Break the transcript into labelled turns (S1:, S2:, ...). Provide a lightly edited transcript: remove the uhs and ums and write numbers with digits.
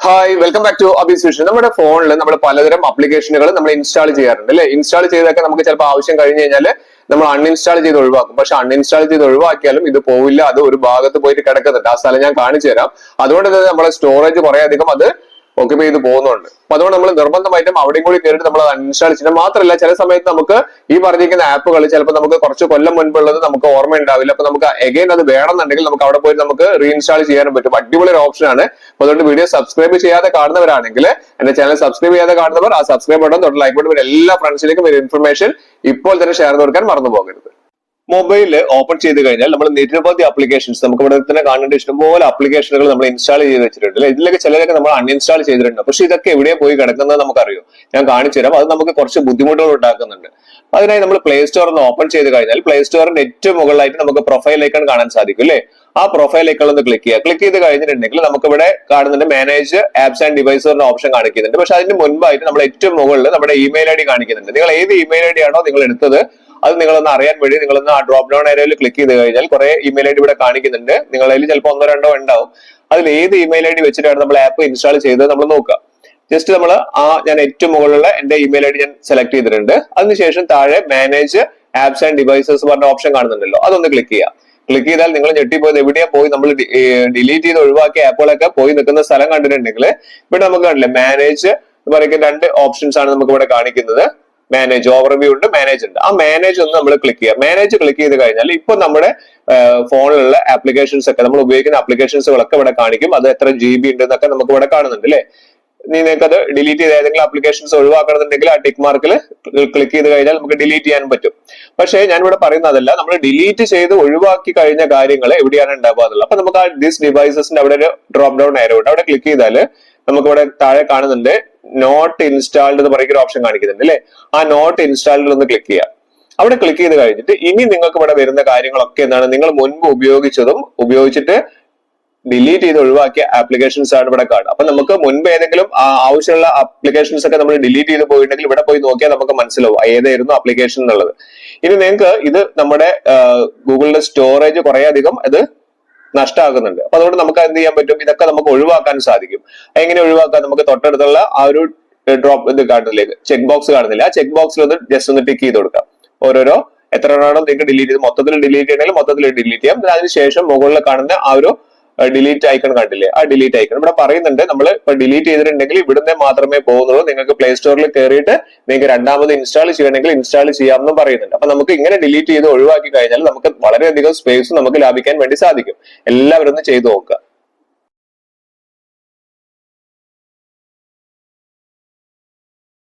S1: Hi welcome back to Abees vision. നമ്മുടെ ഫോണിൽ നമ്മൾ പലതരം ആപ്ലിക്കേഷനുകൾ നമ്മൾ ഇൻസ്റ്റാൾ ചെയ്യാറുണ്ട് അല്ലെ. ഇൻസ്റ്റാൾ ചെയ്തൊക്കെ നമുക്ക് ചിലപ്പോൾ ആവശ്യം കഴിഞ്ഞ് കഴിഞ്ഞാൽ നമ്മൾ അൺഇൻസ്റ്റാൾ ചെയ്ത് ഒഴിവാക്കും. പക്ഷെ അൺഇൻസ്റ്റാൾ ചെയ്ത് ഒഴിവാക്കിയാലും ഇത് പോവില്ല, അത് ഒരു ഭാഗത്ത് പോയിട്ട് കിടക്കുന്നുണ്ട്. ആ സ്ഥലം ഞാൻ കാണിച്ചു തരാം. അതുകൊണ്ട് തന്നെ നമ്മളെ സ്റ്റോറേജ് കുറെ അധികം അത് ഓക്യുപ്പൈ ചെയ്ത് പോകുന്നുണ്ട്. അപ്പൊ അതുകൊണ്ട് നമ്മൾ നിർബന്ധമായിട്ടും അവിടെയും കൂടി കയറിയിട്ട് നമ്മൾ അൺഇൻസ്റ്റാൾ ചെയ്യണം. മാത്രമല്ല ചില സമയത്ത് നമുക്ക് ഈ പറഞ്ഞിരിക്കുന്ന ആപ്പുകൾ ചിലപ്പോൾ നമുക്ക് കുറച്ച് കൊല്ലം മുൻപുള്ളത് നമുക്ക് ഓർമ്മ ഉണ്ടാവില്ല. അപ്പൊ നമുക്ക് എഗൈൻ അത് വേണമെന്നുണ്ടെങ്കിൽ നമുക്ക് അവിടെ പോയി നമുക്ക് റീഇൻസ്റ്റാൾ ചെയ്യാനും പറ്റും. അടിപൊളി ഒരു ഓപ്ഷൻ ആണ്. അപ്പൊ അതുകൊണ്ട് വീഡിയോ സബ്സ്ക്രൈബ് ചെയ്യാതെ കാണുന്നവരാണെങ്കിൽ എന്റെ ചാനൽ സബ്സ്ക്രൈബ് ചെയ്യാതെ കാണുന്നവർ ആ സബ്സ്ക്രൈബ് ബട്ടൺ തൊട്ട് ലൈക്ക് ബട്ടൺ എല്ലാ ഫ്രണ്ട്സിലേക്കും ഒരു ഇൻഫർമേഷൻ ഇപ്പോൾ തന്നെ ഷെയർ ചെയ്ത് കൊടുക്കാൻ മറന്നു പോകരുത്. മൊബൈലിൽ ഓപ്പൺ ചെയ്ത് കഴിഞ്ഞാൽ നമ്മൾ നിരവധി ആപ്ലിക്കേഷൻസ് നമുക്ക് ഇവിടെ തന്നെ കാണേണ്ട ഇഷ്ടംപോലെ ആപ്ലിക്കേഷനുകൾ നമ്മൾ ഇൻസ്റ്റാൾ ചെയ്ത് വെച്ചിട്ടുണ്ട്. ഇതിലൊക്കെ ചിലരൊക്കെ നമ്മൾ അൺഇൻസ്റ്റാൾ ചെയ്തിട്ടുണ്ട്. പക്ഷെ ഇതൊക്കെ എവിടെയാ പോയി കിടക്കുന്നത് നമുക്കറിയോ? ഞാൻ കാണിച്ചു തരാം. അത് നമുക്ക് കുറച്ച് ബുദ്ധിമുട്ടുകൾ ഉണ്ടാക്കുന്നുണ്ട്. അതിനായി നമ്മൾ പ്ലേ സ്റ്റോർ ഒന്ന് ഓപ്പൺ ചെയ്ത് കഴിഞ്ഞാൽ പ്ലേ സ്റ്റോറിന്റെ ഏറ്റവും മുകളിലായിട്ട് നമുക്ക് പ്രൊഫൈൽ ഐക്കൺ കാണാൻ സാധിക്കും അല്ലേ. ആ പ്രൊഫൈൽ ഐക്കൺ ഒന്ന് ക്ലിക്ക് ചെയ്യുക. ക്ലിക്ക് ചെയ്ത് കഴിഞ്ഞിട്ടുണ്ടെങ്കിൽ നമുക്ക് ഇവിടെ കാണുന്നുണ്ട് മാനേജ് ആപ്സ് ആൻഡ് ഡിവൈസറിന്റെ ഓപ്ഷൻ കാണിക്കുന്നുണ്ട്. പക്ഷെ അതിന് മുൻപായിട്ട് നമ്മൾ ഏറ്റവും മുകളിൽ നമ്മുടെ ഇമെയിൽ ഐ ഡി കാണിക്കുന്നുണ്ട്. നിങ്ങൾ ഏത് ഇമെയിൽ ഐ ഡി ആണോ നിങ്ങൾ എടുത്തത് അത് നിങ്ങളൊന്ന് അറിയാൻ വേണ്ടി നിങ്ങളൊന്ന് ആ ഡ്രോപ്പ് ഡൗൺ ഏരിയയിൽ ക്ലിക്ക് ചെയ്ത് കഴിഞ്ഞാൽ കുറെ ഇമെയിൽ ഐ ഡി ഇവിടെ കാണിക്കുന്നുണ്ട്. നിങ്ങളിൽ ചിലപ്പോൾ ഒന്നോ രണ്ടോ ഉണ്ടാവും. അതിൽ ഏത് ഇമെയിൽ ഐ ഡി വെച്ചിട്ടാണ് നമ്മൾ ആപ്പ് ഇൻസ്റ്റാൾ ചെയ്തത് നമ്മൾ നോക്കുക. ജസ്റ്റ് നമ്മൾ ഞാൻ ഏറ്റവും മുകളിലുള്ള എന്റെ ഇമെയിൽ ഐ ഡി ഞാൻ സെലക്ട് ചെയ്തിട്ടുണ്ട്. അതിനുശേഷം താഴെ മാനേജ് ആപ്സ് ആൻഡ് ഡിവൈസസ് പറഞ്ഞ ഓപ്ഷൻ കാണുന്നുണ്ടല്ലോ, അതൊന്ന് ക്ലിക്ക് ചെയ്യുക. ക്ലിക്ക് ചെയ്താൽ നിങ്ങൾ ഞെട്ടിപ്പോയത് എവിടെയാ പോയി നമ്മൾ ഡിലീറ്റ് ചെയ്ത് ഒഴിവാക്കിയ ആപ്പുകളൊക്കെ പോയി നിൽക്കുന്ന സ്ഥലം കണ്ടിട്ടുണ്ടെങ്കിൽ ഇവിടെ നമുക്ക് കാണില്ലേ മാനേജ് എന്ന് പറയുന്ന രണ്ട് ഓപ്ഷൻസ് ആണ് നമുക്ക് ഇവിടെ കാണിക്കുന്നത്. മാനേജ് ഓവർവ്യൂ ഉണ്ട്, മാനേജ് ഉണ്ട്. ആ മാനേജ് ഒന്ന് നമ്മൾ ക്ലിക്ക് ചെയ്യുക. മാനേജ് ക്ലിക്ക് ചെയ്ത് കഴിഞ്ഞാൽ ഇപ്പൊ നമ്മുടെ ഫോണിലുള്ള ആപ്ലിക്കേഷൻസ് ഒക്കെ നമ്മൾ ഉപയോഗിക്കുന്ന ആപ്ലിക്കേഷൻസുകളൊക്കെ ഇവിടെ കാണിക്കും. അത് എത്ര GB ഉണ്ട് എന്നൊക്കെ നമുക്ക് ഇവിടെ കാണുന്നുണ്ട് അല്ലെ. നിങ്ങൾക്ക് അത് ഡിലീറ്റ് ചെയ്ത് ഏതെങ്കിലും ആപ്ലിക്കേഷൻസ് ഒഴിവാക്കണമെന്നുണ്ടെങ്കിൽ ആ ടിക്ക് മാർക്കിൽ ക്ലിക്ക് ചെയ്ത് കഴിഞ്ഞാൽ നമുക്ക് ഡിലീറ്റ് ചെയ്യാൻ പറ്റും. പക്ഷേ ഞാൻ ഇവിടെ പറയുന്നതല്ല, നമ്മൾ ഡിലീറ്റ് ചെയ്ത് ഒഴിവാക്കി കഴിഞ്ഞ കാര്യങ്ങൾ എവിടെയാണ് ഉണ്ടാവുക എന്നുള്ളത്. അപ്പൊ നമുക്ക് ആ ദിസ് ഡിവൈസസിന്റെ അവിടെ ഒരു ഡ്രോപ്പ് ഡൗൺ ആരോ ഉണ്ട്. അവിടെ ക്ലിക്ക് ചെയ്താൽ നമുക്ക് ഇവിടെ താഴെ കാണുന്നുണ്ട് നോട്ട് ഇൻസ്റ്റാൾഡ് എന്ന് പറയുന്ന ഒരു ഓപ്ഷൻ കാണിക്കുന്നുണ്ട് അല്ലെ. ആ നോട്ട് ഇൻസ്റ്റാൾഡ് ഒന്ന് ക്ലിക്ക് ചെയ്യുക. അവിടെ ക്ലിക്ക് ചെയ്ത് കഴിഞ്ഞിട്ട് ഇനി നിങ്ങൾക്ക് ഇവിടെ വരുന്ന കാര്യങ്ങളൊക്കെ എന്താണ്, നിങ്ങൾ മുൻപ് ഉപയോഗിച്ചിട്ട് ഡിലീറ്റ് ചെയ്ത് ഒഴിവാക്കിയ ആപ്ലിക്കേഷൻസ് ആണ് ഇവിടെ കാണുക. അപ്പൊ നമുക്ക് മുൻപ് ഏതെങ്കിലും ആവശ്യമുള്ള ആപ്ലിക്കേഷൻസ് ഒക്കെ നമ്മൾ ഡിലീറ്റ് ചെയ്ത് പോയിട്ടുണ്ടെങ്കിൽ ഇവിടെ പോയി നോക്കിയാൽ നമുക്ക് മനസ്സിലാവും ഏതായിരുന്നു ആപ്ലിക്കേഷൻ എന്നുള്ളത്. ഇനി നിങ്ങൾക്ക് ഇത് നമ്മുടെ ഗൂഗിളിന്റെ സ്റ്റോറേജ് കുറെ അധികം അത് നഷ്ടമാകുന്നുണ്ട്. അപ്പൊ അതുകൊണ്ട് നമുക്ക് എന്ത് ചെയ്യാൻ പറ്റും, ഇതൊക്കെ നമുക്ക് ഒഴിവാക്കാൻ സാധിക്കും. എങ്ങനെ ഒഴിവാക്കാൻ? നമുക്ക് തൊട്ടടുത്തുള്ള ആ ഒരു ഡ്രോപ്പ് ഇത് കാണുന്നില്ലേ, ചെക്ക് ബോക്സ് കാണുന്നില്ല, ആ ചെക്ക് ബോക്സിൽ ഒന്ന് ജസ്റ്റ് ഒന്ന് ടിക്ക് ചെയ്ത് കൊടുക്കാം. ഓരോരോ എത്ര എണ്ണമാണോ നിങ്ങൾക്ക് ഡിലീറ്റ് ചെയ്ത് മൊത്തത്തിൽ ഡിലീറ്റ് ചെയ്യണമെങ്കിൽ മൊത്തത്തിൽ ഡിലീറ്റ് ചെയ്യാം. അതിനുശേഷം മുകളിൽ കാണുന്ന ആ ഒരു ഡിലീറ്റ് ഐക്കൺ കണ്ടില്ലേ, ആ ഡിലീറ്റ് ഐക്കൺ ഇവിടെ പറയുന്നുണ്ട് നമ്മൾ ഇപ്പൊ ഡിലീറ്റ് ചെയ്തിട്ടുണ്ടെങ്കിൽ ഇവിടുന്ന് മാത്രമേ പോകുന്നുള്ളൂ. നിങ്ങൾക്ക് പ്ലേ സ്റ്റോറിൽ കയറിയിട്ട് നിങ്ങൾക്ക് രണ്ടാമത് ഇൻസ്റ്റാൾ ചെയ്യണമെങ്കിൽ ഇൻസ്റ്റാൾ ചെയ്യാമെന്നും പറയുന്നുണ്ട്. അപ്പൊ നമുക്ക് ഇങ്ങനെ ഡിലീറ്റ് ചെയ്ത് ഒഴിവാക്കി കഴിഞ്ഞാൽ നമുക്ക് വളരെയധികം സ്പേസ് നമുക്ക് ലാഭിക്കാൻ വേണ്ടി സാധിക്കും. എല്ലാവരും ഒന്ന് ചെയ്തു നോക്കുക.